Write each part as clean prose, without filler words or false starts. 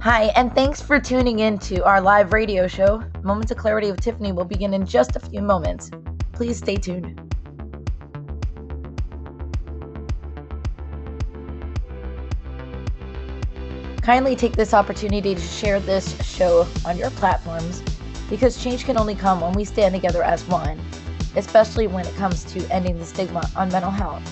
Hi, and thanks for tuning in to our live radio show. Moments of Clarity with Tiffany will begin in just a few moments. Please stay tuned. Kindly take this opportunity to share this show on your platforms because change can only come when we stand together as one, especially when it comes to ending the stigma on mental health.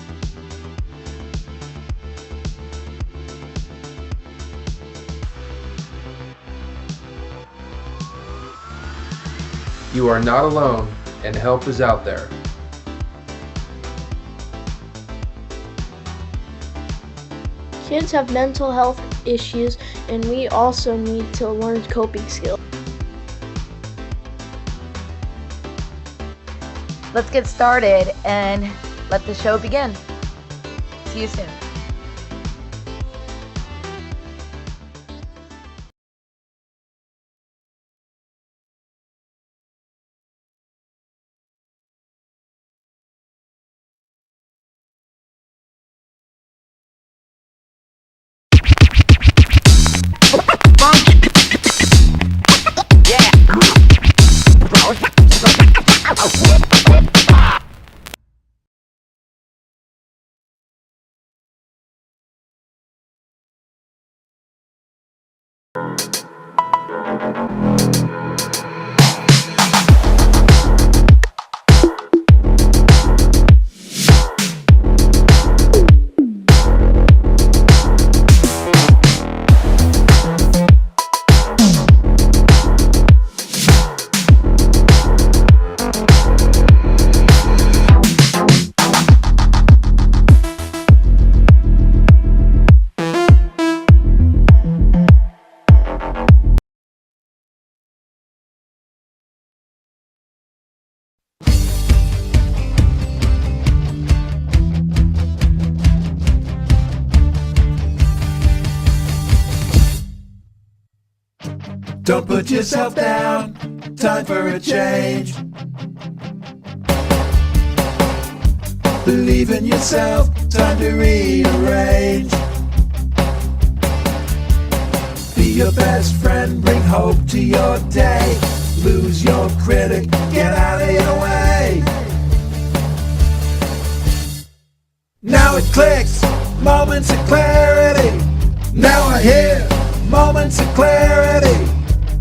You are not alone, and help is out there. Kids have mental health issues, and we also need to learn coping skills. Let's get started and let the show begin. See you soon. Don't put yourself down, time for a change. Believe in yourself, time to rearrange. Be your best friend, bring hope to your day. Lose your critic, get out of your way. Now it clicks, moments of clarity. Now I hear moments of clarity.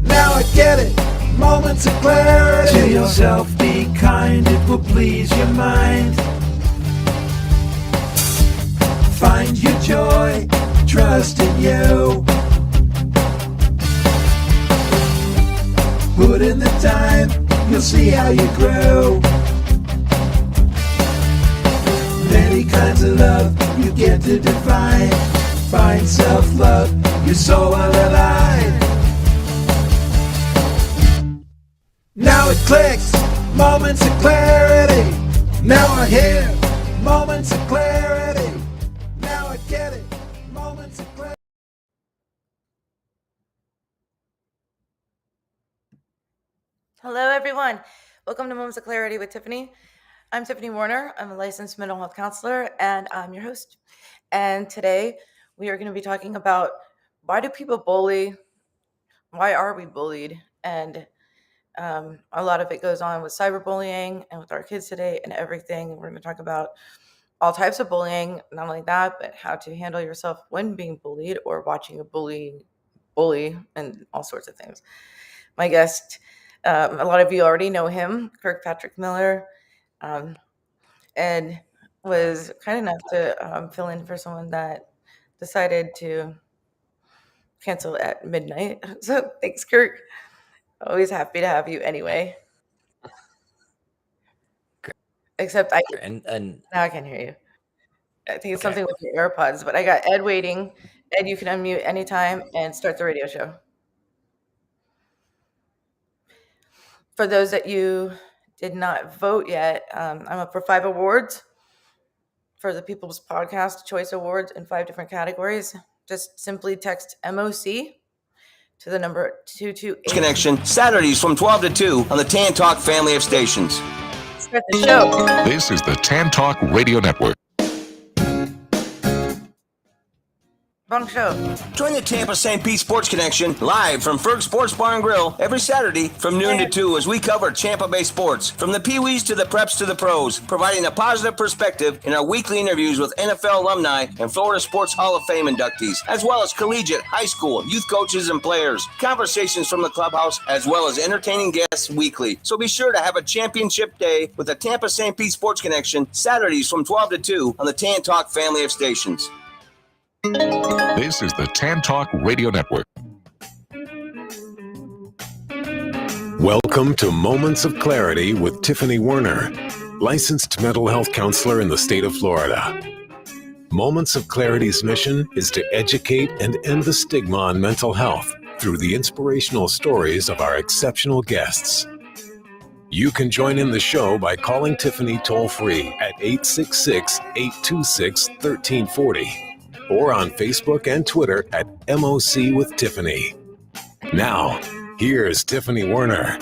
Now I get it, moments of clarity. To yourself be kind, it will please your mind. Find your joy, trust in you. Put in the time, you'll see how you grow. Many kinds of love you get to define. Find self-love, your soul will align. Now it clicks, moments of clarity. Now I hear moments of clarity. Now I get it, moments of clarity. Hello, everyone. Welcome to Moments of Clarity with Tiffany. I'm Tiffany Warner. I'm a licensed mental health counselor, and I'm your host. And today we are going to be talking about why do people bully? Why are we bullied? And a lot of it goes on with cyberbullying and with our kids today and everything. We're going to talk about all types of bullying, not only that, but how to handle yourself when being bullied or watching a bully and all sorts of things. My guest, a lot of you already know him, Kirk Patrick Miller, and was kind enough to fill in for someone that decided to cancel at midnight. So thanks, Kirk. Always happy to have you anyway. Except And now I can hear you. I think it's Okay. something with your AirPods, but I got Ed waiting. Ed, you can unmute anytime and start the radio show. For those that you did not vote yet, I'm up for 5 awards for the People's Podcast Choice Awards in 5 different categories. Just simply text MOC to the number 228. Connection, Saturdays from 12 to 2 on the Tan Talk family of stations. Start the show. This is the Tan Talk Radio Network. Wrong show. Join the Tampa St. Pete Sports Connection live from Ferg Sports Bar and Grill every Saturday from noon to 2 as we cover Tampa-based sports, from the Pee-wees to the preps to the pros, providing a positive perspective in our weekly interviews with NFL alumni and Florida Sports Hall of Fame inductees, as well as collegiate, high school, youth coaches, and players. Conversations from the clubhouse, as well as entertaining guests weekly. So be sure to have a championship day with the Tampa St. Pete Sports Connection Saturdays from 12 to 2 on the Tan Talk family of stations. This is the Tan Talk Radio Network. Welcome to Moments of Clarity with Tiffany Werner, licensed mental health counselor in the state of Florida. Moments of Clarity's mission is to educate and end the stigma on mental health through the inspirational stories of our exceptional guests. You can join in the show by calling Tiffany toll-free at 866-826-1340 or on Facebook and Twitter at MOC with Tiffany. Now, here's Tiffany Werner.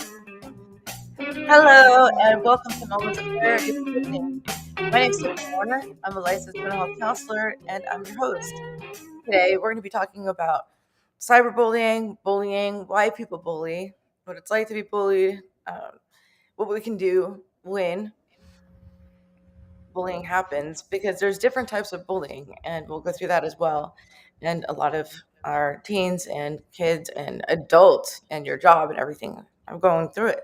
Hello, and welcome to Moments of Clarity with Tiffany. My name is Tiffany Werner. I'm a licensed mental health counselor, and I'm your host. Today, we're going to be talking about cyberbullying, bullying, why people bully, what it's like to be bullied, what we can do when bullying happens, because there's different types of bullying, and we'll go through that as well. And a lot of our teens and kids and adults and your job and everything are going through it.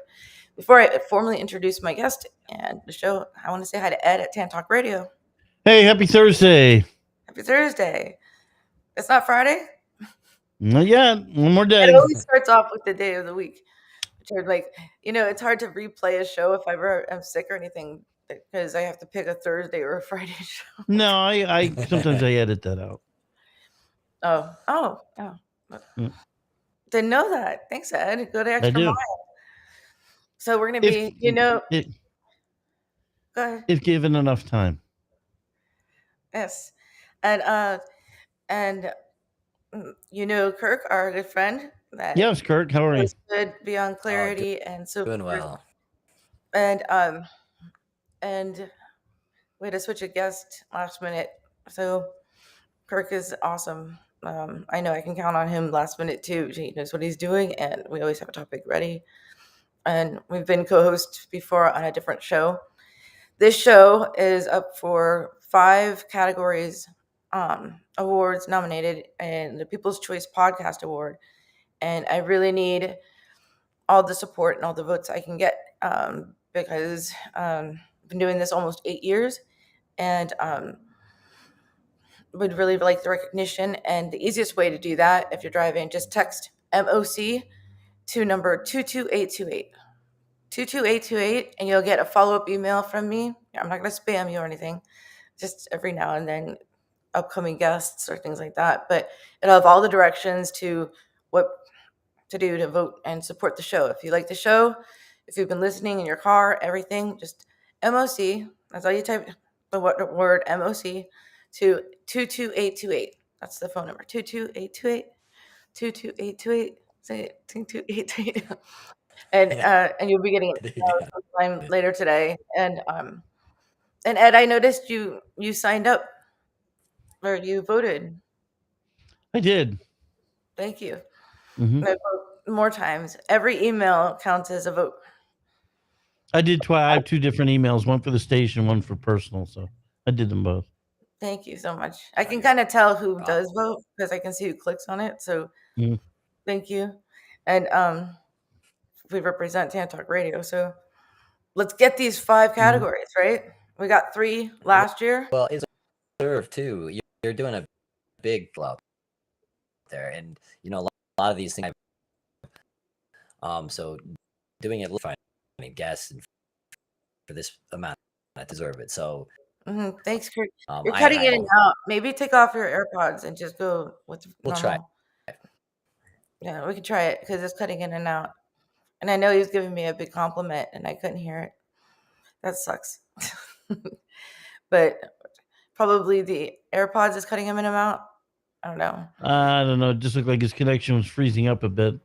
Before I formally introduce my guest and the show, I want to say hi to Ed at Tan Talk Radio. Hey, happy Thursday. Happy Thursday. It's not Friday? Not yet. One more day. It always starts off with the day of the week. Which are like, it's hard to replay a show if I ever am sick or anything, because I have to pick a Thursday or a Friday show. No, I sometimes I edit that out. Oh. Didn't know that. Thanks, Ed. Go to extra mile. So we're going to be, go ahead. If given enough time. Yes. And Kirk, our good friend. Yes, Kirk, how are you? Good Beyond Clarity and so doing well. And we had to switch a guest last minute. So Kirk is awesome. I know I can count on him last minute too. He knows what he's doing, and we always have a topic ready. And we've been co-hosts before on a different show. This show is up for 5 categories, awards nominated in the People's Choice Podcast Award. And I really need all the support and all the votes I can get, because I've been doing this almost 8 years, and would really like the recognition. And the easiest way to do that, if you're driving, just text MOC to number 22828. 22828, and you'll get a follow-up email from me. I'm not going to spam you or anything, just every now and then upcoming guests or things like that. But it'll have all the directions to what to do to vote and support the show. If you like the show, if you've been listening in your car, everything, just MOC. That's all you type the word MOC to 22828. That's the phone number. 22828. 22828. Say it. 22828. And you'll be getting it sometime later today. And Ed, I noticed you signed up, or you voted. I did. Thank you. Mm-hmm. I vote more times. Every email counts as a vote. I did twice. I have 2 different emails, one for the station, one for personal. So I did them both. Thank you so much. I can kind of tell who does vote because I can see who clicks on it. So Thank you. And we represent Tan Talk Radio. So let's get these 5 categories, right? We got 3 last year. Well, it's served too. You're doing a big club there, and a lot of these things. So doing it, finding guests and for this amount, I deserve it. So thanks, Kirk. You're cutting in and out. Maybe take off your AirPods and just go with we'll normal. Try. Yeah, we can try it because it's cutting in and out. And I know he was giving me a big compliment and I couldn't hear it. That sucks. But probably the AirPods is cutting him in and out. I don't know. I don't know. It just looked like his connection was freezing up a bit.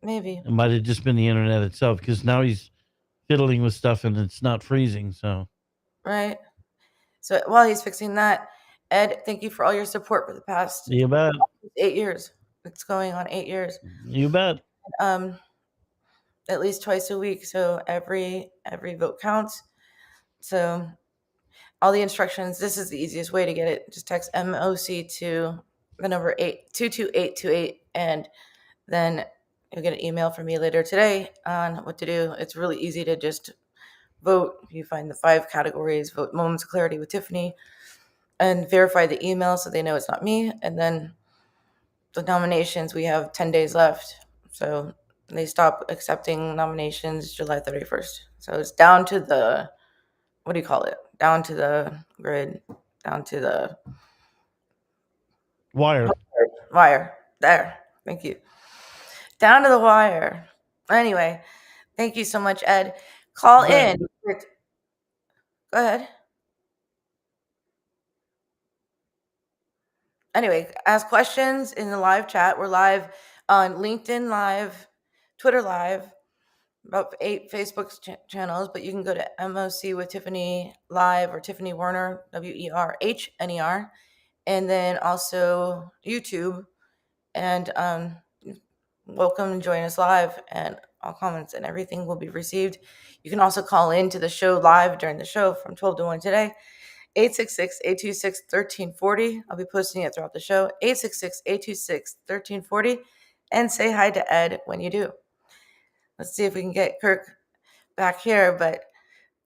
Maybe. It might have just been the internet itself, because now he's fiddling with stuff and it's not freezing. So right. So while he's fixing that, Ed, thank you for all your support for the past You bet. 8 years. It's going on 8 years. You bet. Um, at least twice a week, so every vote counts. So all the instructions. This is the easiest way to get it. Just text MOC to the number 822828, and then you'll get an email from me later today on what to do. It's really easy to just vote. You find the 5 categories, vote Moments of Clarity with Tiffany, and verify the email so they know it's not me. And then the nominations, we have 10 days left. So they stop accepting nominations July 31st. So it's down to the, what do you call it? Down to the grid, down to the Wire. wire. There. Thank you. Down to the wire. Anyway, thank you so much, Ed. Call But- in. Go ahead. Anyway, ask questions in the live chat. We're live on LinkedIn Live, Twitter Live, about 8 Facebook channels, but you can go to MOC with Tiffany Live or Tiffany Werner, WERHNER, and then also YouTube. And welcome and join us live, and all comments and everything will be received. You can also call in to the show live during the show from 12 to 1 today. 866-826-1340. I'll be posting it throughout the show. 866-826-1340. And say hi to Ed when you do. Let's see if we can get Kirk back here. But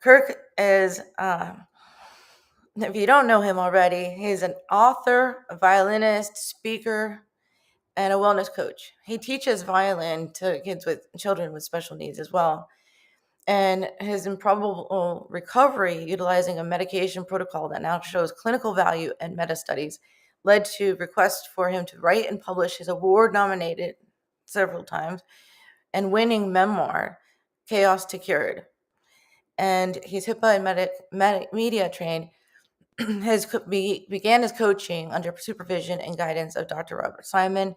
Kirk is, if you don't know him already, he's an author, a violinist, speaker, and a wellness coach. He teaches violin to children with special needs as well. And his improbable recovery utilizing a medication protocol that now shows clinical value and meta studies led to requests for him to write and publish his award-nominated several times and winning memoir, Chaos to Cured. And he's HIPPA and media trained. Began his coaching under supervision and guidance of Dr. Robert Simon,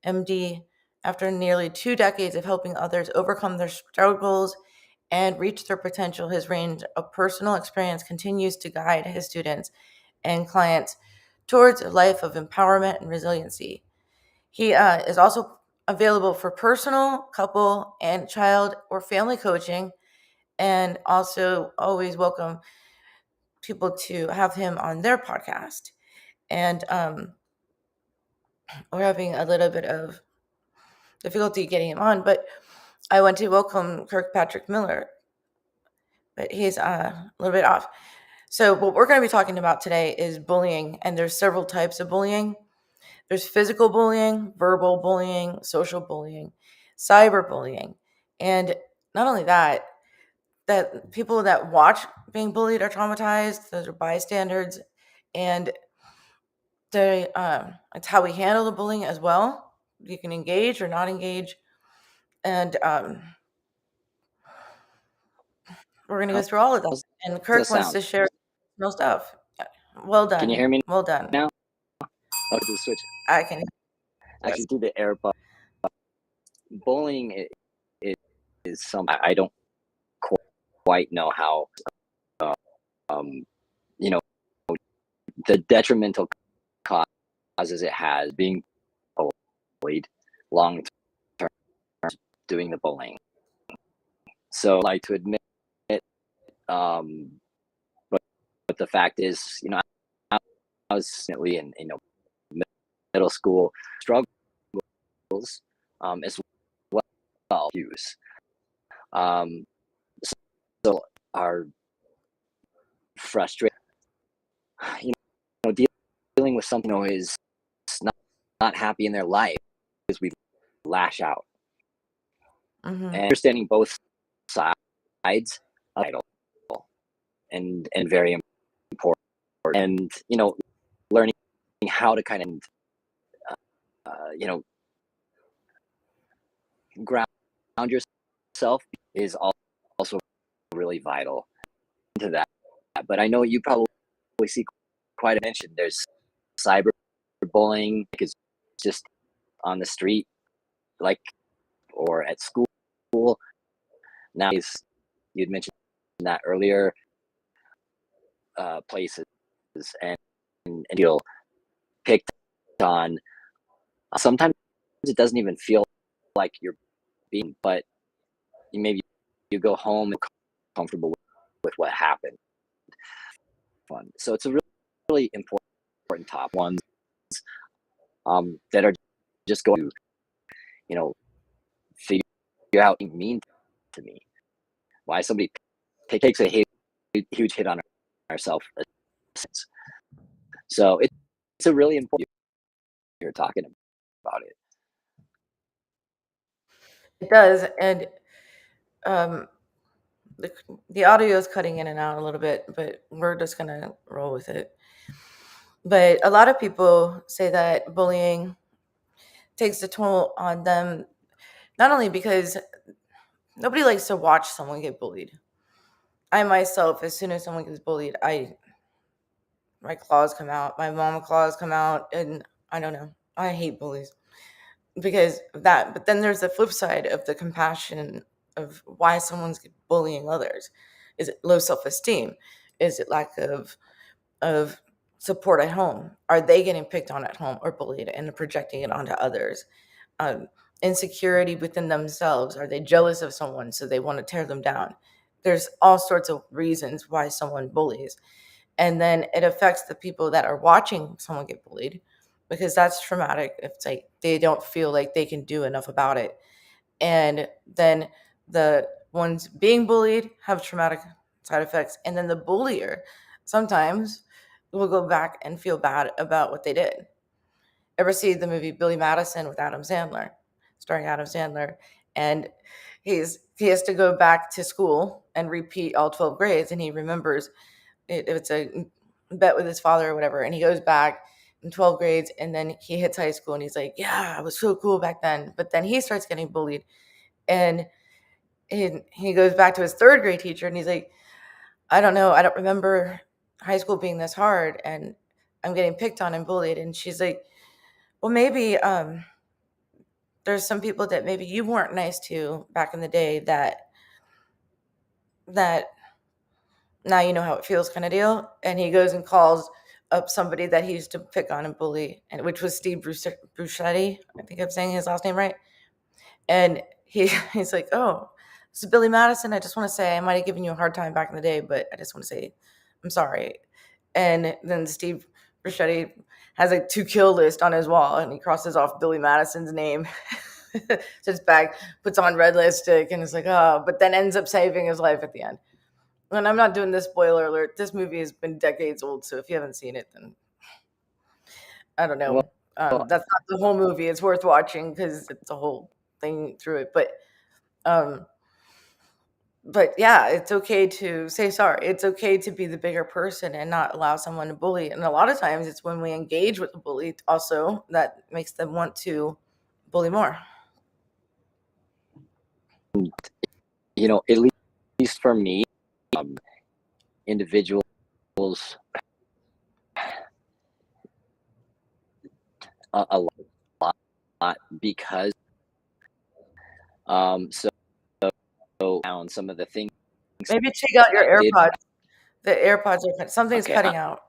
MD, after nearly 2 decades of helping others overcome their struggles and reach their potential. His range of personal experience continues to guide his students and clients towards a life of empowerment and resiliency. He is also available for personal, couple, and child or family coaching, and also always welcome people to have him on their podcast. And we're having a little bit of difficulty getting him on, but I want to welcome Kirk Patrick Miller, but he's a little bit off. So what we're going to be talking about today is bullying, and there's several types of bullying. There's physical bullying, verbal bullying, social bullying, cyberbullying. And not only that people that watch being bullied are traumatized. Those are bystanders. And it's how we handle the bullying as well. You can engage or not engage. And we're going to go through all of that. And Kirk wants to share no stuff. Well done. Can you hear me Well done. now? Oh, the switch. I can. Actually, through the AirPod. Bullying is something I don't quite know how, the detrimental causes it has being bullied long term, doing the bullying. So I like to admit it, but the fact is, I was in middle school struggles as well use. So are frustrated, dealing with something is not happy in their life, because we lash out. Mm-hmm. And understanding both sides of it and very important, and learning how to kind of ground yourself is also really vital to that. But I know you probably see quite a mention. There's cyberbullying, it's just on the street, or at school. Now, you'd mentioned that earlier, places, and feel picked on. Sometimes it doesn't even feel like you're being, but maybe you go home and comfortable with what happened. Fun. So it's a really important top ones that are just going to, figure out what it means to me. Why somebody takes a huge hit on our self. So it's a really important. You're talking about it. It does, and the audio is cutting in and out a little bit, but we're just gonna roll with it. But a lot of people say that bullying takes a toll on them, not only because nobody likes to watch someone get bullied. I myself, as soon as someone gets bullied, my claws come out, my mama claws come out, and I don't know. I hate bullies because of that. But then there's the flip side of the compassion of why someone's bullying others. Is it low self-esteem? Is it lack of support at home? Are they getting picked on at home or bullied and projecting it onto others? Insecurity within themselves. Are they jealous of someone so they want to tear them down? There's all sorts of reasons why someone bullies. And then it affects the people that are watching someone get bullied, because that's traumatic. It's like they don't feel like they can do enough about it. And then the ones being bullied have traumatic side effects. And then the bullier sometimes will go back and feel bad about what they did. Ever see the movie Billy Madison with Adam Sandler, starring Adam Sandler? And he has to go back to school and repeat all 12 grades, and he remembers it's a bet with his father or whatever, and he goes back in 12 grades, and then he hits high school, and he's like, yeah, I was so cool back then. But then he starts getting bullied, and he goes back to his third grade teacher, and he's like, I don't know, I don't remember high school being this hard, and I'm getting picked on and bullied. And she's like, well, maybe there's some people that maybe you weren't nice to back in the day that now you know how it feels, kind of deal. And he goes and calls up somebody that he used to pick on and bully, and which was Steve Bruschetti. I think I'm saying his last name right. And he's like, oh, this is Billy Madison. I just want to say I might have given you a hard time back in the day, but I just want to say I'm sorry. And then Steve Bruschetti has a to-kill list on his wall, and he crosses off Billy Madison's name. Sits back, puts on red lipstick, and is like, oh, but then ends up saving his life at the end. And I'm not doing this, spoiler alert. This movie has been decades old, so if you haven't seen it, then I don't know. That's not the whole movie. It's worth watching because it's a whole thing through it. But yeah, it's okay to say sorry. It's okay to be the bigger person and not allow someone to bully. And a lot of times it's when we engage with the bully also that makes them want to bully more. At least for me, individuals a lot because down some of the things. Maybe take out your AirPods. The AirPods are something's cutting out.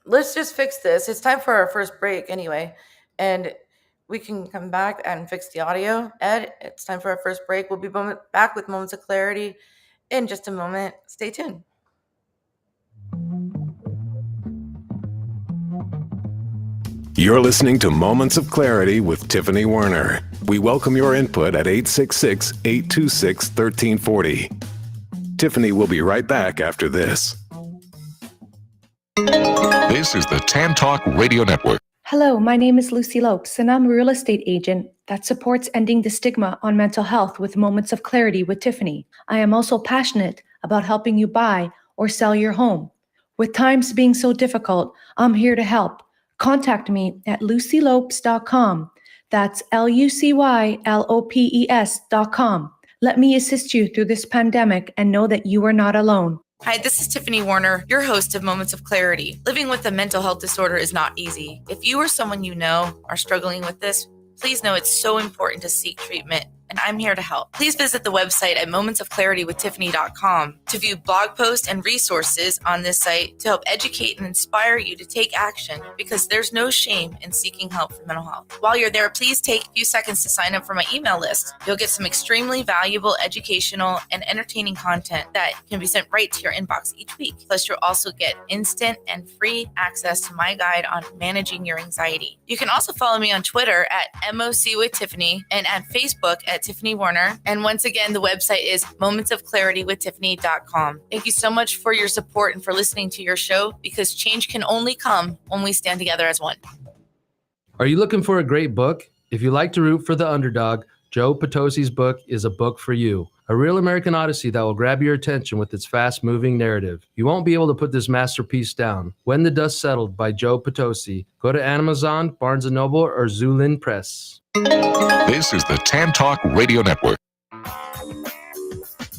Let's just fix this. It's time for our first break anyway, and we can come back and fix the audio. Ed, it's time for our first break. We'll be back with Moments of Clarity in just a moment. Stay tuned. You're listening to Moments of Clarity with Tiffany Warner. We welcome your input at 866-826-1340. Tiffany will be right back after this. This is the Tan Talk Radio Network. Hello, my name is Lucy Lopes, and I'm a real estate agent that supports ending the stigma on mental health with Moments of Clarity with Tiffany. I am also passionate about helping you buy or sell your home. With times being so difficult, I'm here to help. Contact me at lucylopes.com. That's LUCYLOPES.com. Let me assist you through this pandemic and know that you are not alone. Hi, this is Tiffany Warner, your host of Moments of Clarity. Living with a mental health disorder is not easy. If you or someone you know are struggling with this, please know it's so important to seek treatment. and I'm here to help. Please visit the website at momentsofclaritywithtiffany.com to view blog posts and resources on this site to help educate and inspire you to take action, because there's no shame in seeking help for mental health. While you're there, please take a few seconds to sign up for my email list. You'll get some extremely valuable educational and entertaining content that can be sent right to your inbox each week. Plus, you'll also get instant and free access to my guide on managing your anxiety. You can also follow me on Twitter at MOC with Tiffany and at Facebook at Tiffany Warner. And once again, the website is momentsofclaritywithtiffany.com. Thank you so much for your support and for listening to your show, because change can only come when we stand together as one. Are you looking for a great book? If you like to root for the underdog, Joe Potosi's book is a book for you. A real American Odyssey that will grab your attention with its fast-moving narrative. You won't be able to put this masterpiece down. When the Dust Settled by Joe Potosi. Go to Amazon, Barnes & Noble, or Zulin Press. This is the Tan Talk Radio Network.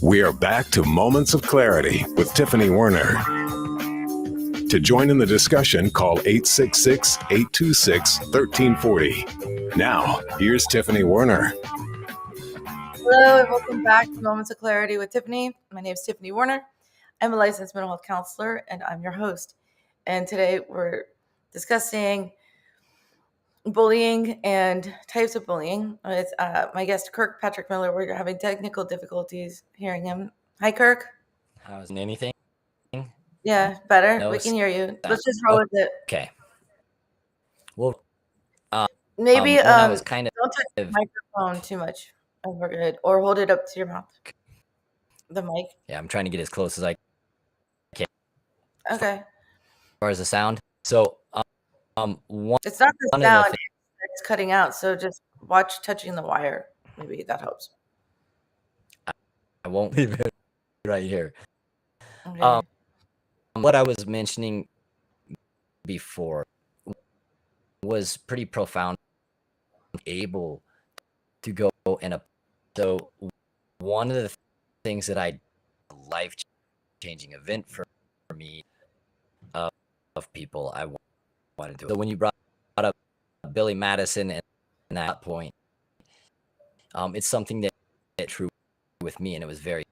We are back to Moments of Clarity with Tiffany Warner. To join in the discussion, call 866-826-1340. Now, here's Tiffany Warner. Hello, and welcome back to Moments of Clarity with Tiffany. My name is Tiffany Warner. I'm a licensed mental health counselor, and I'm your host. And today we're discussing bullying and types of bullying with my guest, Kirk Patrick Miller. We're having technical difficulties hearing him. Hi, Kirk. How's anything? Yeah, better. No We can hear you. sound. Let's just roll with it. Okay. Well, Maybe when I was kind don't touch the microphone too much. Oh, we're good. Or hold it up to your mouth. The mic. Yeah, I'm trying to get as close as I can. Okay. As far as the sound. So, one. It's not the one of the sound. thi- It's cutting out. So just watch touching the wire. Maybe that helps. I won't leave it right here. Okay. What I was mentioning before was pretty profound. Able to go and so one of the things that I life-changing event for me of people I wanted to do. So when you brought up Billy Madison and that point, it's something that true with me, and it was very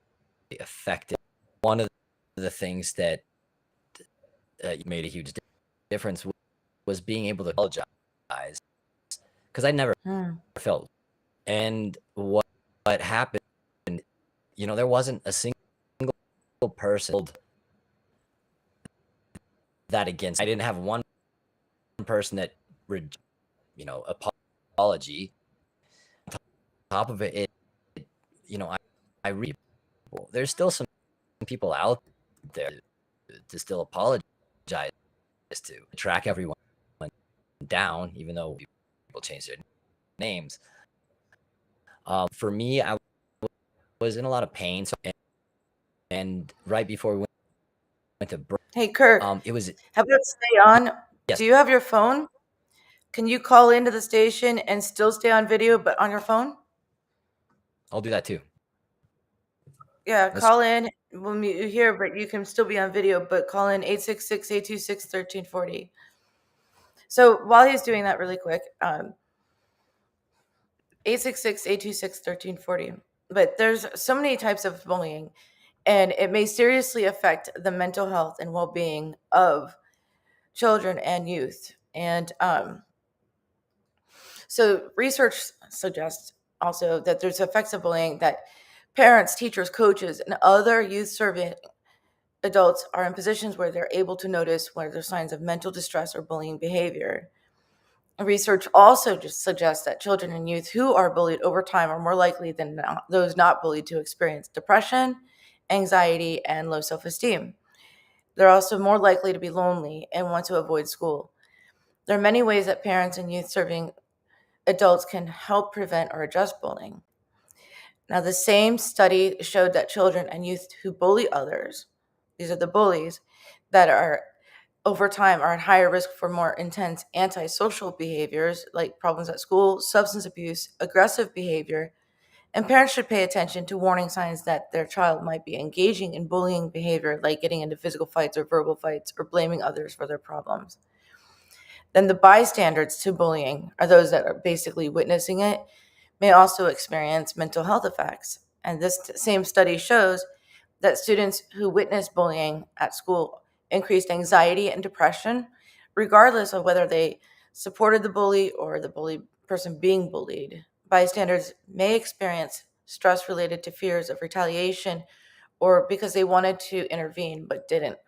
effective. One of the things that made a huge difference was being able to apologize, because I never felt. And what happened, there wasn't a single person that against. I didn't have one person that, apology. On top of it, I read people. There's still some people out there to still apologize to, track everyone down, even though people change their names. For me, I was in a lot of pain, and right before we went to break, Hey, Kirk. it was. How about stay on? Yes. Do you have your phone? Can you call into the station and still stay on video, but on your phone? I'll do that too. Yeah, call in. We'll meet you here, but you can still be on video, but call in 866-826-1340. So while he's doing that really quick, 866-826-1340. But there's so many types of bullying, and it may seriously affect the mental health and well-being of children and youth. And so research suggests also that there's effects of bullying that parents, teachers, coaches, and other youth-serving adults are in positions where they're able to notice where there's signs of mental distress or bullying behavior. Research also just suggests that children and youth who are bullied over time are more likely than those not bullied to experience depression, anxiety, and low self-esteem. They're also more likely to be lonely and want to avoid school. There are many ways that parents and youth-serving adults can help prevent or address bullying. Now, the same study showed that children and youth who bully others, these are the bullies, that are over time are at higher risk for more intense antisocial behaviors like problems at school, substance abuse, aggressive behavior, and parents should pay attention to warning signs that their child might be engaging in bullying behavior like getting into physical fights or verbal fights or blaming others for their problems. Then the bystanders to bullying are those that are basically witnessing it, may also experience mental health effects. And this same study shows that students who witnessed bullying at school increased anxiety and depression, regardless of whether they supported the bully or the bully person being bullied. Bystanders may experience stress related to fears of retaliation or because they wanted to intervene but didn't.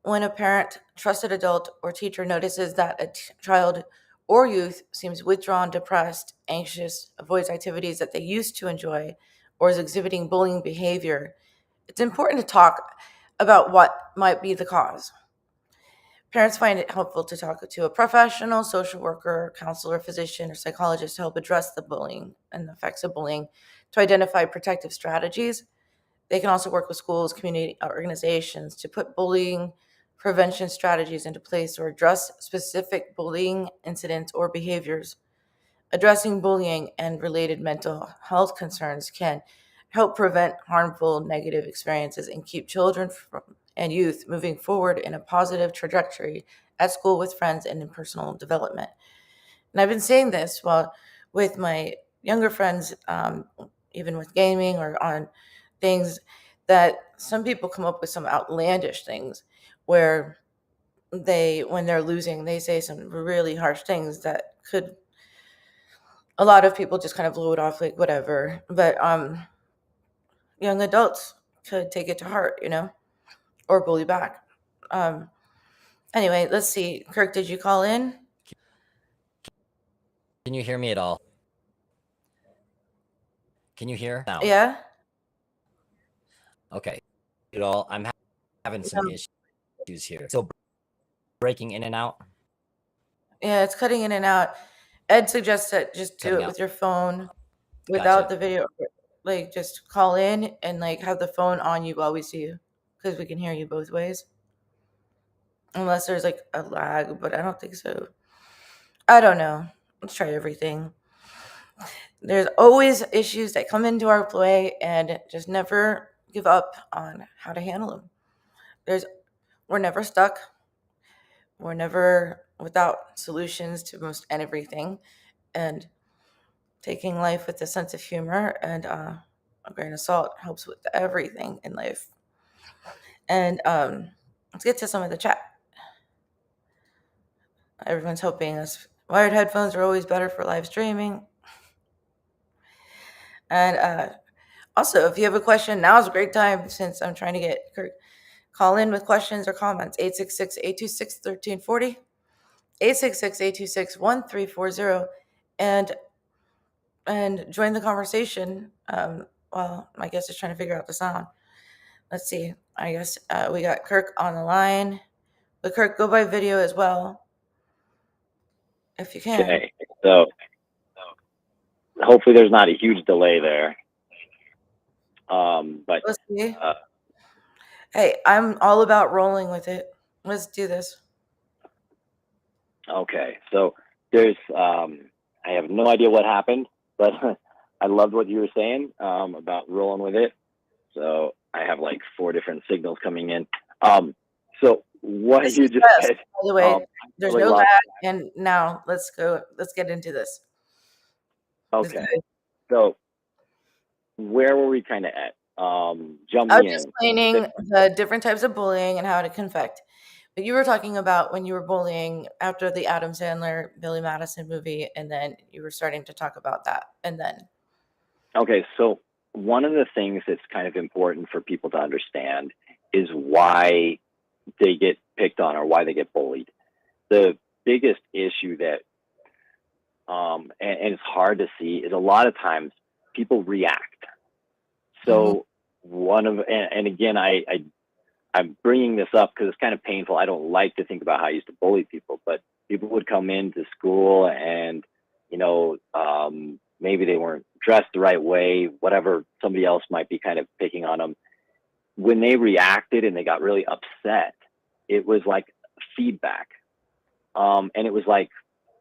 When a parent, trusted adult, or teacher notices that a child or youth seems withdrawn, depressed, anxious, avoids activities that they used to enjoy, or is exhibiting bullying behavior, it's important to talk about what might be the cause. Parents find it helpful to talk to a professional, social worker, counselor, physician, or psychologist to help address the bullying and the effects of bullying, to identify protective strategies. They can also work with schools, community organizations to put bullying prevention strategies into place or address specific bullying incidents or behaviors. Addressing bullying and related mental health concerns can help prevent harmful negative experiences and keep children and youth moving forward in a positive trajectory at school with friends and in personal development. And I've been saying this while with my younger friends, even with gaming or on things, that some people come up with some outlandish things where when they're losing, they say some really harsh things that could, a lot of people just kind of blow it off like whatever. But young adults could take it to heart, or bully back. Um, anyway, let's see. Kirk, did you call in? Can you hear me at all? Can you hear now? Yeah. Okay. At all? I'm having some issues here. So breaking in and out. Yeah, it's cutting in and out. Ed suggests that just do Cutting it out. with your phone without Gotcha. the video. Like just call in and like have the phone on you while we see you, because we can hear you both ways. Unless there's like a lag, but I don't think so. I don't know. Let's try everything. There's always issues that come into our play, and just never give up on how to handle them. We're never stuck. We're never without solutions to most everything, and taking life with a sense of humor and a grain of salt helps with everything in life. And let's get to some of the chat. Everyone's hoping us wired headphones are always better for live streaming. And also, if you have a question, now is a great time, since I'm trying to get Kirk. Call in with questions or comments. 866-826-1340, 866-826-1340, and join the conversation. Well, my guest is trying to figure out the sound. Let's see. I guess we got Kirk on the line. But Kirk, go by video as well, if you can. Okay, so hopefully there's not a huge delay there. But let's see. Hey, I'm all about rolling with it. Let's do this. Okay, so there's I have no idea what happened, but I loved what you were saying about rolling with it. So I have like 4 different signals coming in. So what This you is just best, said, by the way, there's really no loved. lag, and now let's get into this. Okay, so where were we kind of at? I was Jumping in. explaining the different types of bullying and how it can affect. But you were talking about when you were bullying after the Adam Sandler, Billy Madison movie, and then you were starting to talk about that. And then. Okay, so one of the things that's kind of important for people to understand is why they get picked on or why they get bullied. The biggest issue that, and it's hard to see, is a lot of times people react. So and again, I'm bringing this up because it's kind of painful. I don't like to think about how I used to bully people, but people would come into school and, maybe they weren't dressed the right way, whatever, somebody else might be kind of picking on them. When they reacted and they got really upset, it was like feedback. And it was like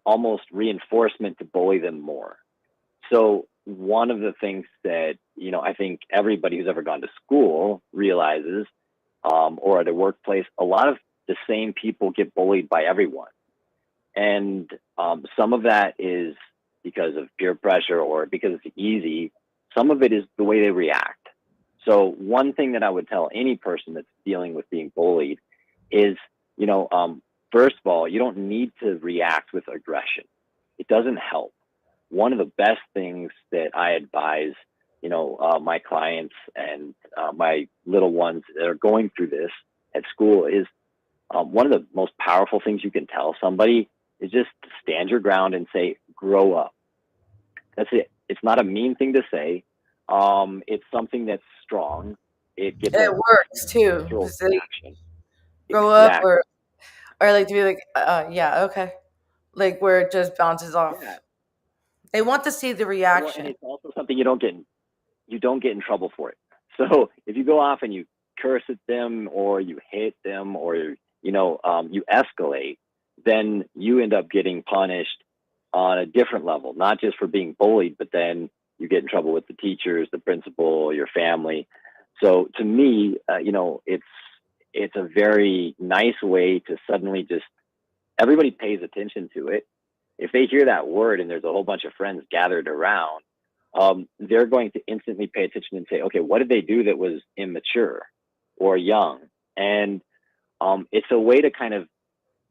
almost reinforcement to bully them more. So one of the things that, I think everybody who's ever gone to school realizes, or at a workplace, a lot of the same people get bullied by everyone. And some of that is because of peer pressure or because it's easy. Some of it is the way they react. So one thing that I would tell any person that's dealing with being bullied is, first of all, you don't need to react with aggression. It doesn't help. One of the best things that I advise, my clients and my little ones that are going through this at school is one of the most powerful things you can tell somebody is just stand your ground and say, grow up. That's it. It's not a mean thing to say. It's something that's strong. It gets It works too. natural 'Cause they reaction. grow up Exactly. or like to be like, yeah, okay. Like where it just bounces off. Yeah. They want to see the Well, and reaction. it's also something you don't get in trouble for it. So if you go off and you curse at them or you hit them or you escalate, then you end up getting punished on a different level, not just for being bullied, but then you get in trouble with the teachers, the principal, your family. So to me, it's a very nice way to suddenly just everybody pays attention to it. If they hear that word and there's a whole bunch of friends gathered around, they're going to instantly pay attention and say, okay, what did they do that was immature or young? And it's a way to kind of,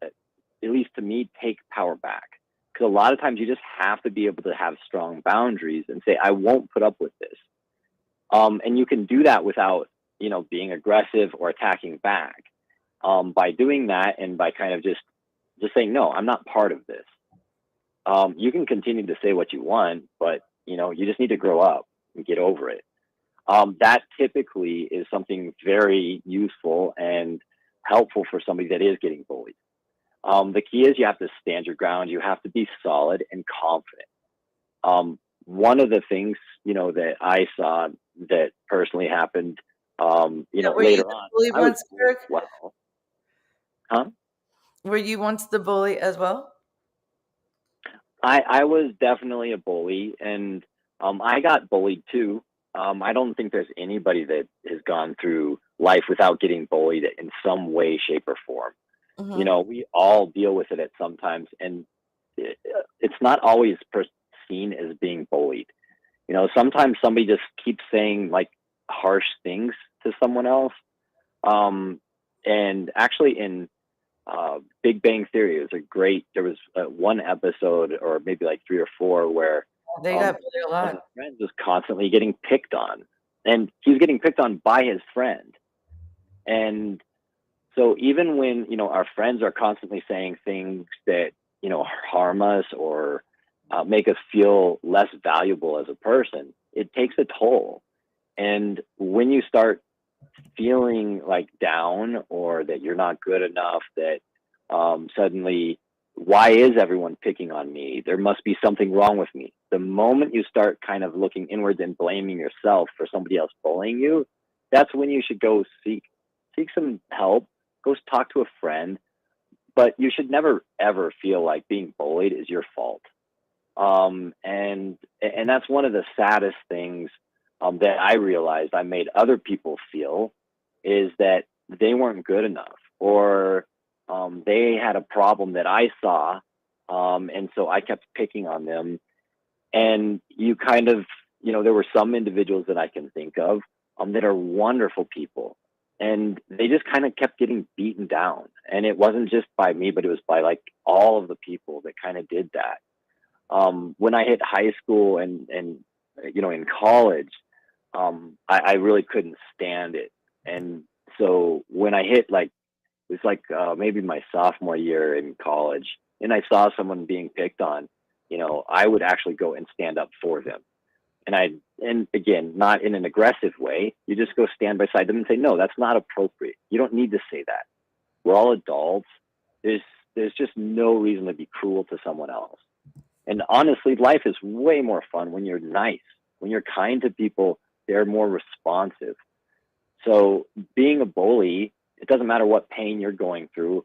at least to me, take power back. Because a lot of times you just have to be able to have strong boundaries and say, I won't put up with this. And you can do that without, being aggressive or attacking back. By doing that and by kind of just saying, no, I'm not part of this. You can continue to say what you want, but you just need to grow up and get over it. That typically is something very useful and helpful for somebody that is getting bullied. The key is you have to stand your ground. You have to be solid and confident. One of the things, that I saw that personally happened, Were you later the on, bully I was once, bullied Kirk? as well. Huh? Were you once the bully as well? I was definitely a bully, and I got bullied too. I don't think there's anybody that has gone through life without getting bullied in some way, shape, or form. Mm-hmm. We all deal with it at sometimes, and it's not always seen as being bullied. Sometimes somebody just keeps saying like harsh things to someone else. And actually, in Big Bang Theory, there was one episode, or maybe like 3 or 4, where They got bullied a one of lot. his friends was constantly getting picked on, and he was getting picked on by his friend. And so even when our friends are constantly saying things that harm us or make us feel less valuable as a person, it takes a toll. And when you start feeling like down or that you're not good enough, that suddenly, why is everyone picking on me? There must be something wrong with me. The moment you start kind of looking inwards and blaming yourself for somebody else bullying you, that's when you should go seek some help, go talk to a friend. But you should never, ever feel like being bullied is your fault. And that's one of the saddest things that I realized I made other people feel, is that they weren't good enough, or they had a problem that I saw, and so I kept picking on them. And you kind of, there were some individuals that I can think of that are wonderful people, and they just kind of kept getting beaten down. And it wasn't just by me, but it was by like all of the people that kind of did that. When I hit high school and in college, I really couldn't stand it. And so when I hit it was like maybe my sophomore year in college, and I saw someone being picked on, I would actually go and stand up for them. And again, not in an aggressive way. You just go stand beside them and say, no, that's not appropriate. You don't need to say that. We're all adults. There's just no reason to be cruel to someone else. And honestly, life is way more fun when you're nice, when you're kind to people. They're more responsive. So being a bully, it doesn't matter what pain you're going through.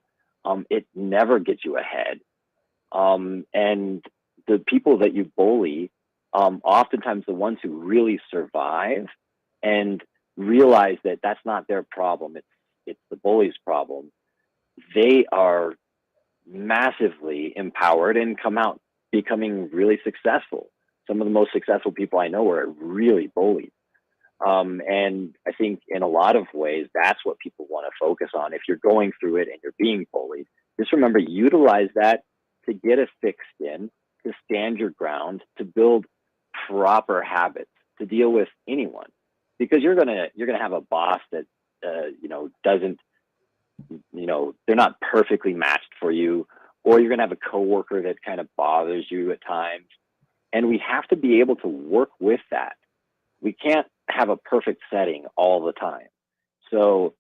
It never gets you ahead. And the people that you bully, oftentimes the ones who really survive and realize that that's not their problem, it's the bully's problem, they are massively empowered and come out becoming really successful. Some of the most successful people I know were really bullied. And I think in a lot of ways, that's what people want to focus on. If you're going through it and you're being bullied, just remember, utilize that to get a thick skin, to stand your ground, to build proper habits, to deal with anyone, because you're gonna have a boss that doesn't, they're not perfectly matched for you, or you're gonna have a coworker that kind of bothers you at times, and we have to be able to work with that. We can't have a perfect setting all the time. So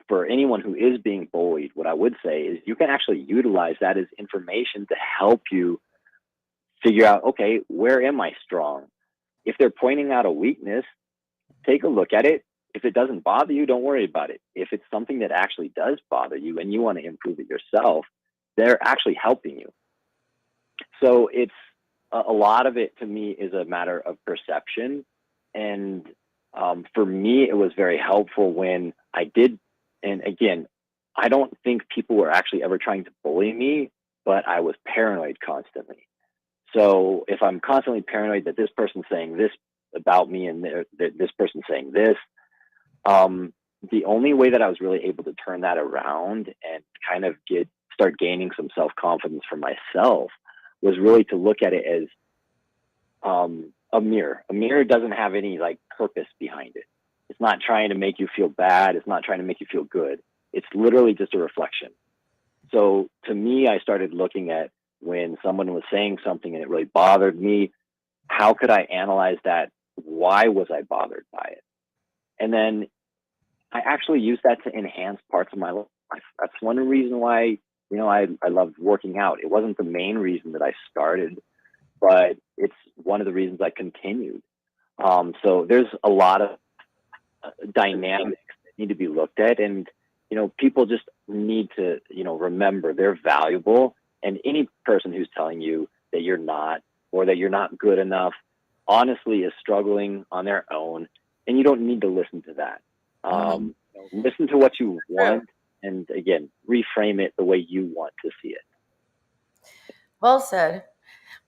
for anyone who is being bullied, what I would say is you can actually utilize that as information to help you figure out, okay, where am I strong? If they're pointing out a weakness, take a look at it. If it doesn't bother you, don't worry about it. If it's something that actually does bother you and you want to improve it yourself, they're actually helping you. So it's a lot of it, to me, is a matter of perception. And for me, it was very helpful when I did. And again, I don't think people were actually ever trying to bully me, but I was paranoid constantly. So if I'm constantly paranoid that this person's saying this about me and this person's saying this, the only way that I was really able to turn that around and kind of start gaining some self-confidence for myself was really to look at it as a mirror. A mirror doesn't have any purpose behind it. It's not trying to make you feel bad. It's not trying to make you feel good. It's literally just a reflection. So to me, I started looking at when someone was saying something and it really bothered me, how could I analyze that? Why was I bothered by it? And then I actually used that to enhance parts of my life. That's one reason why, I loved working out. It wasn't the main reason that I started, but it's one of the reasons I continued. So there's a lot of dynamics that need to be looked at, and people just need to remember they're valuable, and any person who's telling you that you're not, or that you're not good enough, honestly is struggling on their own, and you don't need to listen to that. Listen to what you want, and again, reframe it the way you want to see it. Well said.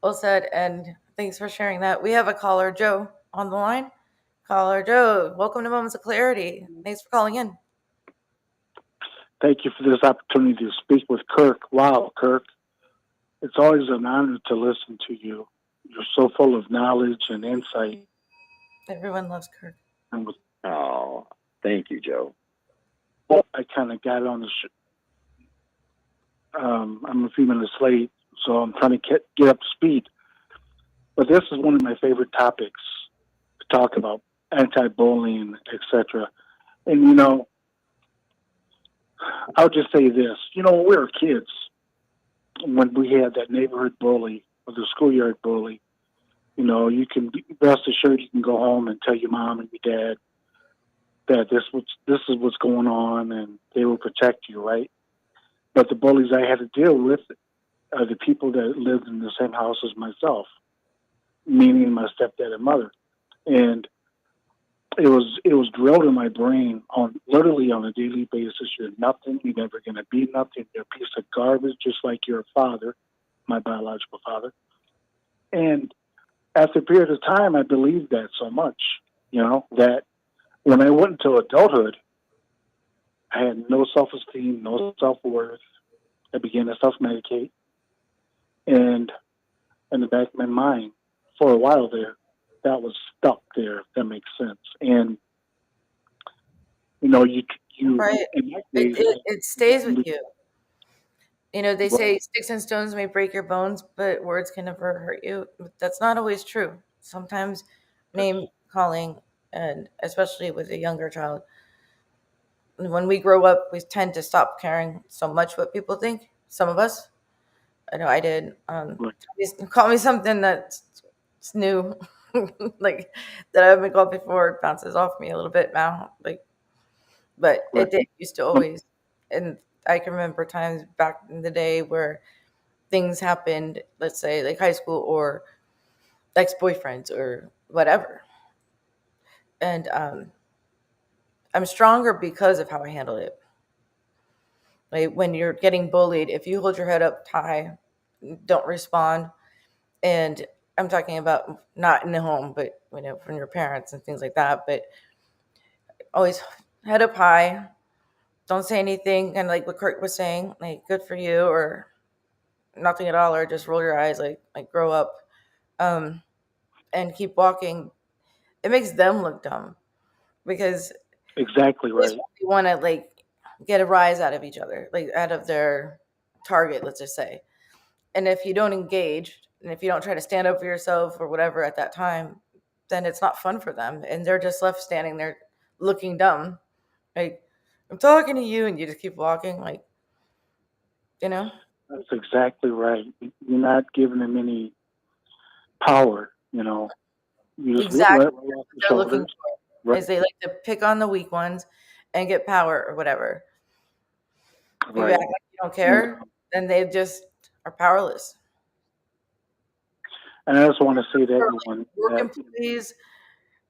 Well said. And thanks for sharing that. We have a caller, Joe, on the line. Caller Joe, welcome to Moments of Clarity. Thanks for calling in. Thank you for this opportunity to speak with Kirk. Wow, Kirk. It's always an honor to listen to you. You're so full of knowledge and insight. Everyone loves Kirk. Oh, thank you, Joe. I kind of got on the I'm a few minutes late, so I'm trying to get up to speed. But this is one of my favorite topics to talk about, anti-bullying, etc. And, I'll just say this. When we were kids, when we had that neighborhood bully or the schoolyard bully, you can rest assured you can go home and tell your mom and your dad that this is what's going on, and they will protect you, right? But the bullies I had to deal with are the people that lived in the same house as myself, meaning my stepdad and mother. And it was drilled in my brain literally on a daily basis. You're nothing. You're never going to be nothing. You're a piece of garbage, just like your father, my biological father. And after a period of time, I believed that so much, that when I went into adulthood, I had no self-esteem, no self-worth. I began to self-medicate. And in the back of my mind, for a while there, that was stuck there, if that makes sense. And, you right. It stays with you. They say sticks and stones may break your bones, but words can never hurt you. That's not always true. Sometimes name calling, and especially with a younger child, when we grow up, we tend to stop caring so much what people think. Some of us, I know I did. Call me something that's new, like that I haven't called before. It bounces off me a little bit now, but it did used to always. And I can remember times back in the day where things happened, let's say like high school or ex-boyfriends or whatever, and I'm stronger because of how I handle it. Like when you're getting bullied, if you hold your head up high don't respond. And I'm talking about not in the home, but from your parents and things like that. But always head up high. Don't say anything, and like what Kirk was saying, like good for you, or nothing at all, or just roll your eyes, like grow up, and keep walking. It makes them look dumb because Exactly they right. want to like get a rise out of each other, like out of their target, let's just say. And if you don't engage, and if you don't try to stand up for yourself or whatever at that time, then it's not fun for them, and they're just left standing there looking dumb. Like, I'm talking to you, and you just keep walking, like, That's exactly right. You're not giving them any power. You just exactly let what off the they're looking shoulders. for. Right. Is they like to pick on the weak ones and get power or whatever. If you Right. act like you don't And, care, then they just are powerless. and I just want to say to For everyone work that employees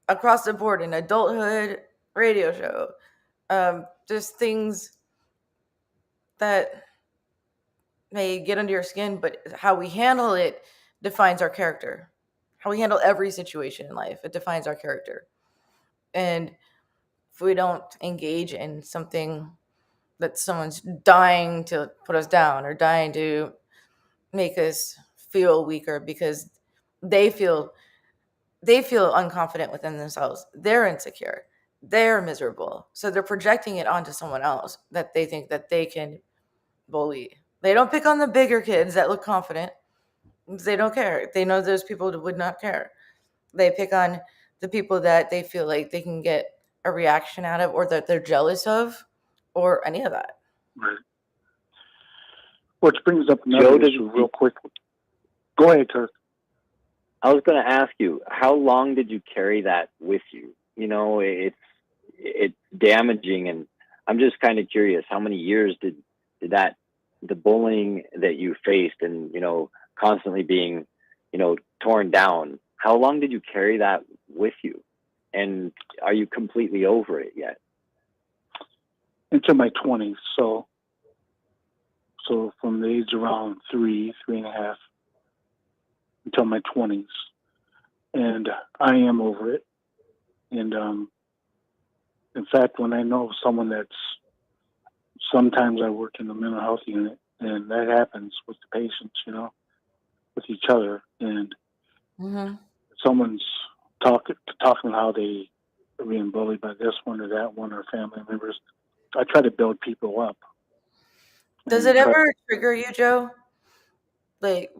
across the board in adulthood, radio show, just things that may get under your skin, but how we handle it defines our character. How we handle every situation in life, it defines our character. And if we don't engage in something that someone's dying to put us down or dying to make us feel weaker because they feel unconfident within themselves, they're insecure, they're miserable, so they're projecting it onto someone else that they think that they can bully. They don't pick on the bigger kids that look confident. They don't care. They know those people would not care. They pick on the people that they feel like they can get a reaction out of, or that they're jealous of, or any of that. right. Which brings up another Joe, issue real quick. Go ahead, Kirk. I was going to ask you, how long did you carry that with you? It's damaging, and I'm just kind of curious, how many years did that, the bullying that you faced, and constantly being torn down, how long did you carry that with you, and are you completely over it yet? Into my 20s. So from the age around 3.5 until my 20s. And I am over it. And in fact, when I know someone sometimes I work in the mental health unit, and that happens with the patients, with each other. And someone's talking how they are being bullied by this one or that one or family members. I try to build people up. Does it ever trigger you, Joe? Like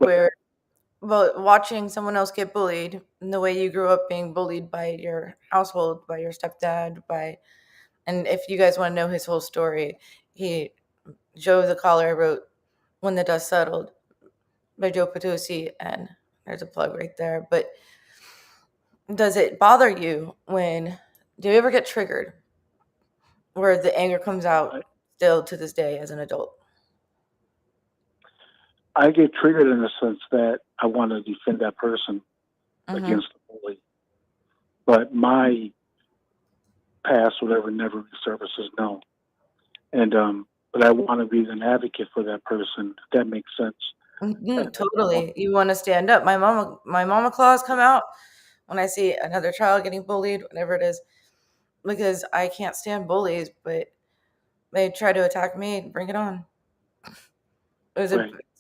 watching someone else get bullied, and the way you grew up being bullied by your household, by your stepdad, and if you guys want to know his whole story, Joe the caller wrote "When the Dust Settled" by Joe Potosi, and there's a plug right there. But does it bother you do you ever get triggered where the anger comes out still to this day as an adult? I get triggered in the sense that I want to defend that person against the bully. But my past, whatever, never resurfaces, no. And but I want to be an advocate for that person, if that makes sense. Totally. You want to stand up. My mama claws come out when I see another child getting bullied, whatever it is, because I can't stand bullies, but they try to attack me. Bring it on. It's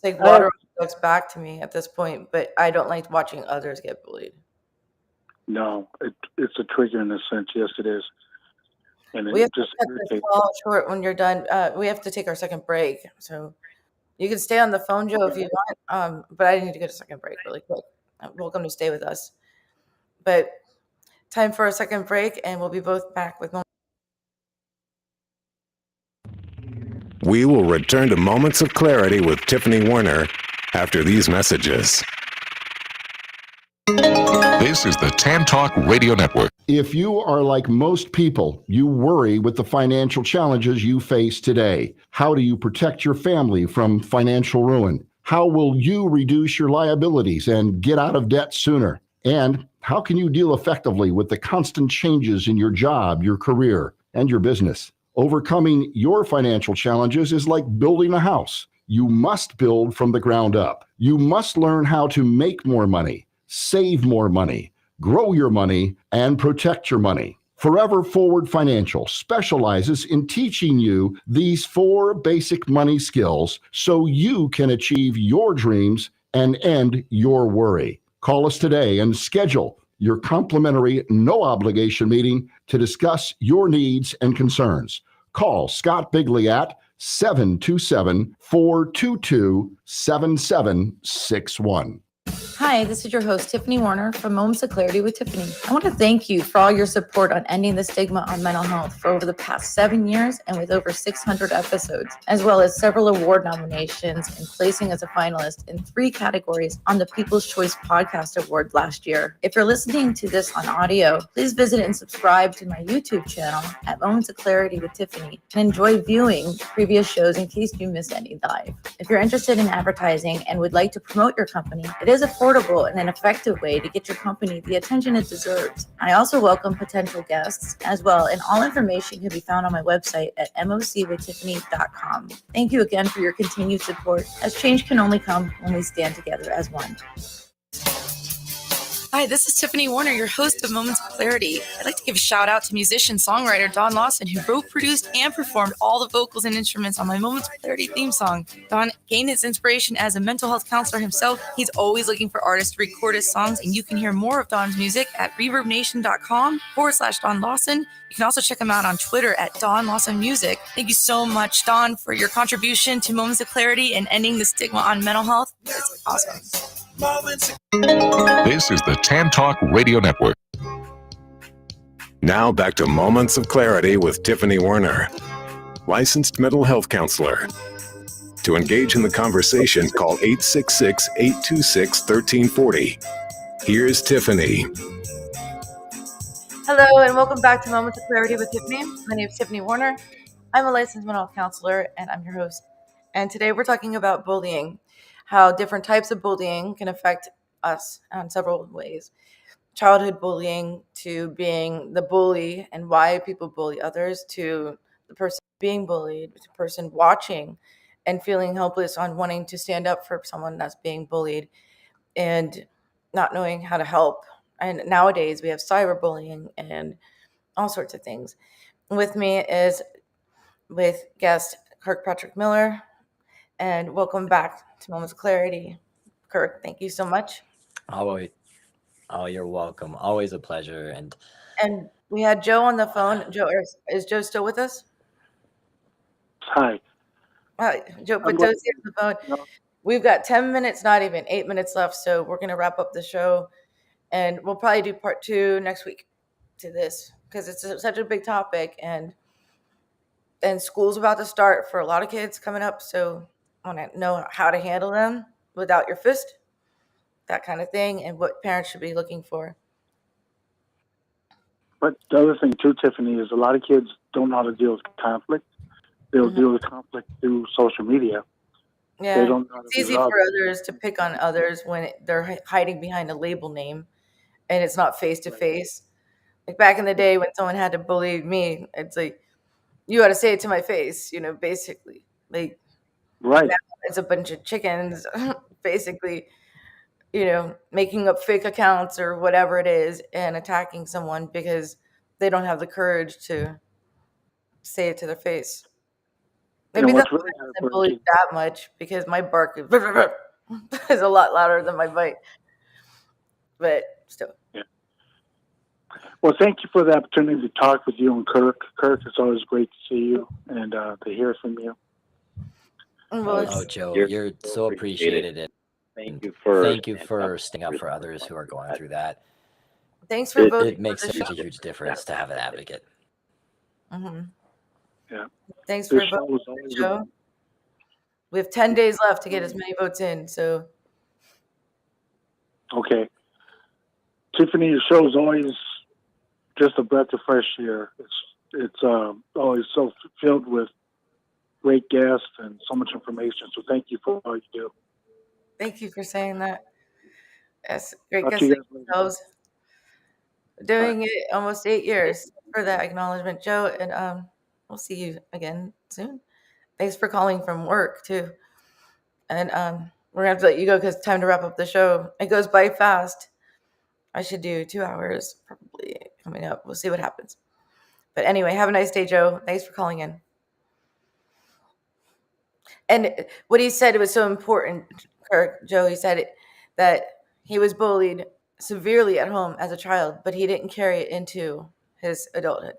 like water looks back to me at this point, but I don't like watching others get bullied. No, it's a trigger in a sense. Yes, it is. And We have just to cut this call short when you're done. We have to take our second break, so you can stay on the phone, Joe, if you want. But I need to get a second break really quick. Welcome to stay with us. But time for a second break, and we'll be both back with more. We will return to Moments of Clarity with Tiffany Warner after these messages. This is the Tan Talk Radio Network. If you are like most people, you worry with the financial challenges you face today. How do you protect your family from financial ruin? How will you reduce your liabilities and get out of debt sooner? And how can you deal effectively with the constant changes in your job, your career, and your business? Overcoming your financial challenges is like building a house. You must build from the ground up. You must learn how to make more money, save more money, grow your money, and protect your money. Forever Forward Financial specializes in teaching you these 4 basic money skills so you can achieve your dreams and end your worry. Call us today and schedule your complimentary, no obligation meeting to discuss your needs and concerns. Call Scott Bigley at 727-422-7761. Hi, this is your host, Tiffany Warner from Moments of Clarity with Tiffany. I want to thank you for all your support on ending the stigma on mental health for over the past 7 years and with over 600 episodes, as well as several award nominations and placing as a finalist in 3 categories on the People's Choice Podcast Award last year. If you're listening to this on audio, please visit and subscribe to my YouTube channel at Moments of Clarity with Tiffany and enjoy viewing previous shows in case you missed any live. If you're interested in advertising and would like to promote your company, it is affordable and an effective way to get your company the attention it deserves. I also welcome potential guests as well, and all information can be found on my website at mocwithtiffany.com. Thank you again for your continued support, as change can only come when we stand together as one. Hi, this is Tiffany Warner, your host of Moments of Clarity. I'd like to give a shout out to musician-songwriter Don Lawson, who wrote, produced, and performed all the vocals and instruments on my Moments of Clarity theme song. Don gained his inspiration as a mental health counselor himself. He's always looking for artists to record his songs, and you can hear more of Don's music at reverbnation.com/Don Lawson. You can also check him out on Twitter at Don Lawson Music. Thank you so much, Don, for your contribution to Moments of Clarity and ending the stigma on mental health. It's awesome. This is the Tan Talk Radio Network. Now back to Moments of Clarity with Tiffany Warner, licensed mental health counselor. To engage in the conversation, call 866-826-1340. Here's Tiffany. Hello, and welcome back to Moments of Clarity with Tiffany. My name is Tiffany Warner. I'm a licensed mental health counselor, and I'm your host. And today we're talking about bullying, how different types of bullying can affect us in several ways. Childhood bullying to being the bully and why people bully others, to the person being bullied, to the person watching and feeling helpless on wanting to stand up for someone that's being bullied and not knowing how to help. And nowadays we have cyberbullying and all sorts of things. With me is with guest Kirk Patrick Miller, and welcome back to Moments of Clarity. Kirk, thank you so much. Oh, you're welcome. Always a pleasure. And we had Joe on the phone. Joe, is Joe still with us? Hi. Hi, Joe Potosi on the phone. No. We've got 10 minutes, not even 8 minutes left, so we're going to wrap up the show, and we'll probably do part 2 next week to this because it's such a big topic, and school's about to start for a lot of kids coming up, so I want to know how to handle them without your fist, that kind of thing, and what parents should be looking for. But the other thing too, Tiffany, is a lot of kids don't know how to deal with conflict. They'll deal with conflict through social media. Yeah, They don't know how to it's easy do love. for others to pick on others when they're hiding behind a label name and it's not face to face. Like back in the day when someone had to bully me, it's like, you got to say it to my face, basically. Like, right. Now it's a bunch of chickens, basically, making up fake accounts or whatever it is and attacking someone because they don't have the courage to say it to their face. Maybe that's why I wasn't bullied that much, because my bark is a lot louder than my bite. But still. Yeah. Well, thank you for the opportunity to talk with you and Kirk. Kirk, it's always great to see you and to hear from you. Oh, Joe, you're so appreciated. And thank you for sticking up for others who are going through that. Thanks for voting. It makes such a huge difference to have an advocate. Mm-hmm. Yeah. Thanks for voting, Joe. We have 10 days left to get as many votes in, so. Okay. Tiffany, your show is always just a breath of fresh air. It's always so filled with great guests and so much information. So thank you for all you do. Thank you for saying that. Yes, great guests themselves. Doing it almost 8 years for that acknowledgement, Joe, and we'll see you again soon. Thanks for calling from work too. And we're gonna have to let you go because it's time to wrap up the show. It goes by fast. I should do 2 hours probably coming up. We'll see what happens. But anyway, have a nice day, Joe. Thanks for calling in. And what he said was so important, Kirk. Joe, he said that he was bullied severely at home as a child, but he didn't carry it into his adulthood.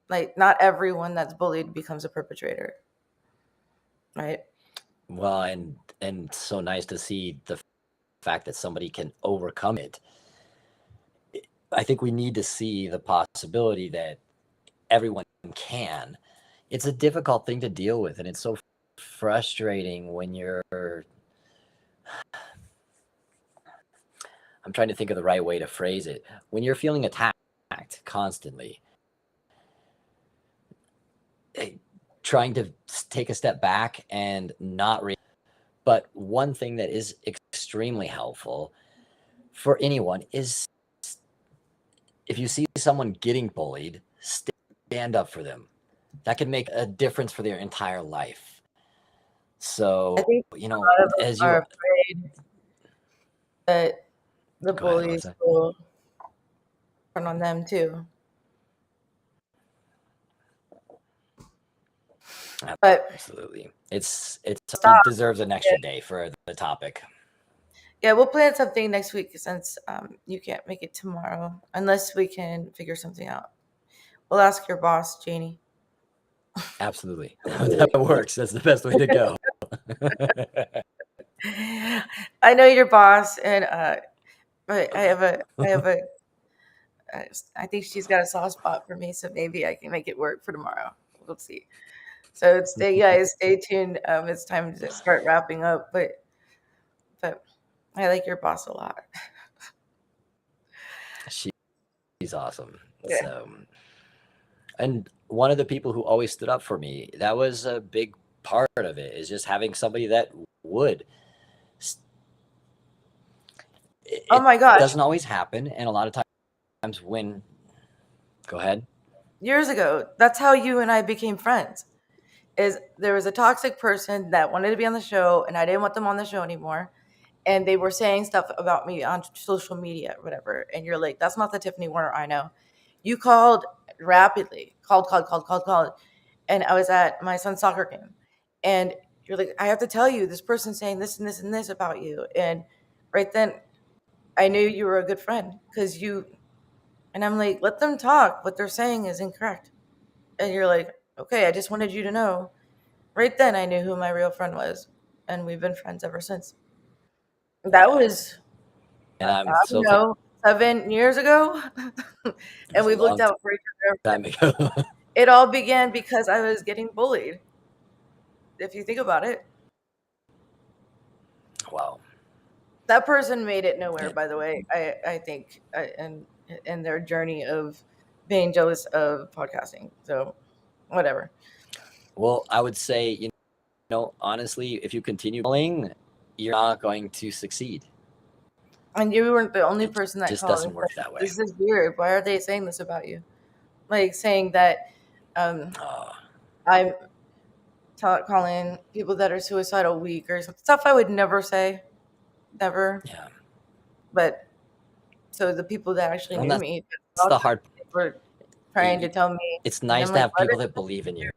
Like, not everyone that's bullied becomes a perpetrator, right? Well, and so nice to see the fact that somebody can overcome it. I think we need to see the possibility that everyone can. It's a difficult thing to deal with, and it's so frustrating when you're I'm trying to think of the right way to phrase it. When you're feeling attacked constantly, trying to take a step back and not but one thing that is extremely helpful for anyone is if you see someone getting bullied, stand up for them. That can make a difference for their entire life. So, I think you know, a lot of us as you are afraid that the Go ahead, bullies Melissa. will turn on them too. But absolutely, it stop. deserves an extra day for the topic. Yeah, we'll plan something next week since you can't make it tomorrow, unless we can figure something out. We'll ask your boss, Janie. Absolutely, that works. That's the best way to go. I know your boss, and but I think she's got a soft spot for me, so maybe I can make it work for tomorrow. We'll see. So stay tuned. It's time to start wrapping up, but I like your boss a lot. She's awesome. Yeah. So, and one of the people who always stood up for me, that was a big part of it, is just having somebody that would. Oh my gosh. It doesn't always happen, and a lot of times when go ahead. Years ago, that's how you and I became friends. Is there was a toxic person that wanted to be on the show, and I didn't want them on the show anymore, and they were saying stuff about me on social media or whatever, and you're like, that's not the Tiffany Warner I know. You called rapidly, called, and I was at my son's soccer game, and you're like, I have to tell you, this person's saying this and this and this about you, and right then, I knew you were a good friend because you, and I'm like, let them talk. What they're saying is incorrect, and you're like, okay, I just wanted you to know. Right then, I knew who my real friend was, and we've been friends ever since. That was, And I I'm don't so know, 7 years ago, and we've looked out for each other. time ago. It all began because I was getting bullied. If you think about it, Wow. that person made it nowhere. By the way, I think, in their journey of being jealous of podcasting. So, whatever. Well, I would say, you know, honestly, if you continue bullying, you're not going to succeed. And you weren't the only person that Just called. doesn't work that way. This is weird. Why are they saying this about you? Like saying that I'm calling people that are suicidal weak or stuff I would never say. Never. Yeah. But so the people that actually Well, knew me that's the hard. were trying to tell me. It's and nice I'm to like, have what people is- that believe in you.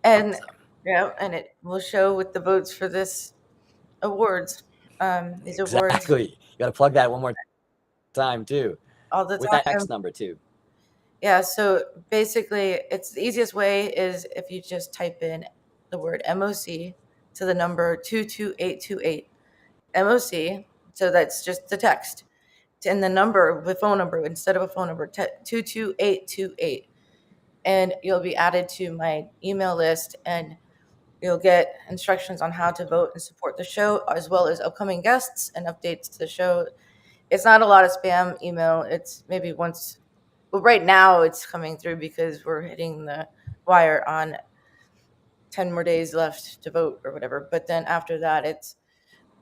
And yeah, and it will show with the votes for this awards. These awards Exactly. You got to plug that one more time too. all the With time. that X number too. Yeah, so basically, it's the easiest way is if you just type in the word MOC to the number 22828. MOC, so that's just the text. And the number, the phone number, instead of a phone number, 22828. And you'll be added to my email list, and you'll get instructions on how to vote and support the show, as well as upcoming guests and updates to the show. It's not a lot of spam email. It's maybe once. Well, right now it's coming through because we're hitting the wire on 10 more days left to vote or whatever. But then after that, it's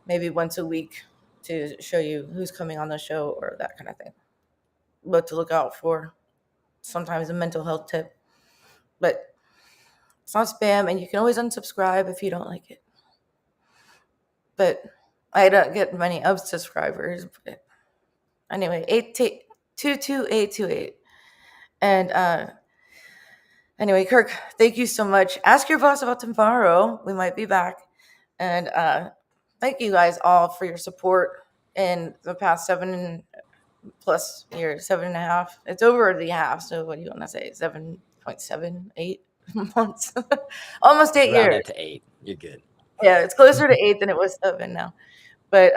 maybe once a week to show you who's coming on the show or that kind of thing. What to look out for. Sometimes a mental health tip. But it's not spam, and you can always unsubscribe if you don't like it. but I don't get many subscribers. But anyway, 22828. And anyway, Kirk, thank you so much. Ask your boss about tomorrow. We might be back. And thank you guys all for your support in the past 7+ years, 7.5. It's over the half. So what do you want to say? 7.78 months, almost 8 Round years. it to 8. You're good. Yeah, it's closer to 8 than it was 7 now. But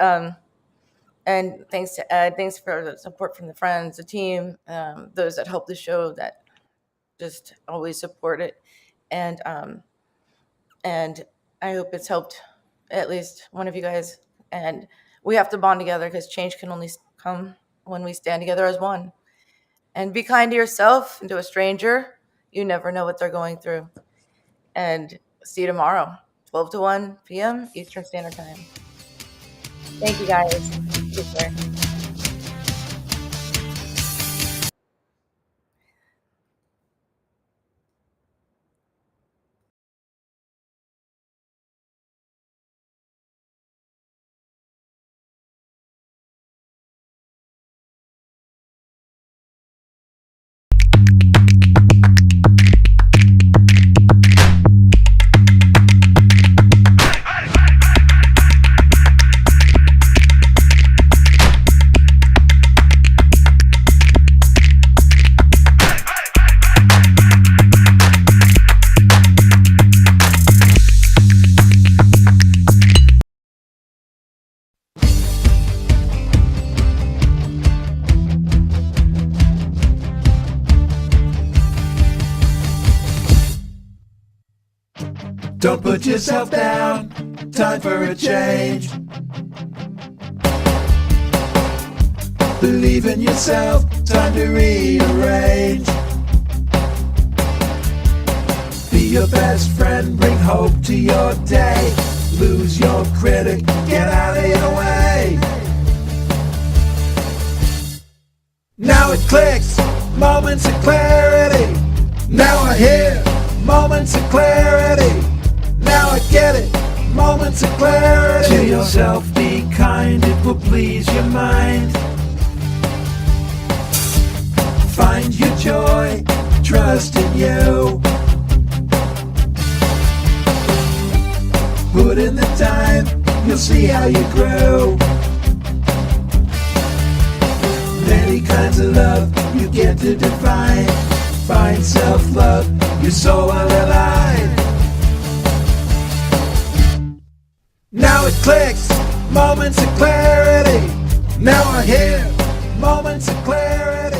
and thanks to Ed, thanks for the support from the friends, the team, those that help the show, that just always support it, and I hope it's helped at least one of you guys. And we have to bond together because change can only come when we stand together as one. And be kind to yourself and to a stranger. You never know what they're going through. And see you tomorrow, 12 to 1 p.m. Eastern Standard Time. Thank you, guys. Take care. Don't put yourself down, time for a change. Believe in yourself, time to rearrange. Be your best friend, bring hope to your day. Lose your critic, get out of your way. Now it clicks, moments of clarity. Now I hear moments of clarity. Now I get it, moments of clarity. To yourself be kind, it will please your mind. Find your joy, trust in you. Put in the time, you'll see how you grow. Many kinds of love you get to define. Find self-love, your soul will align. Now it clicks, moments of clarity. Now I hear moments of clarity.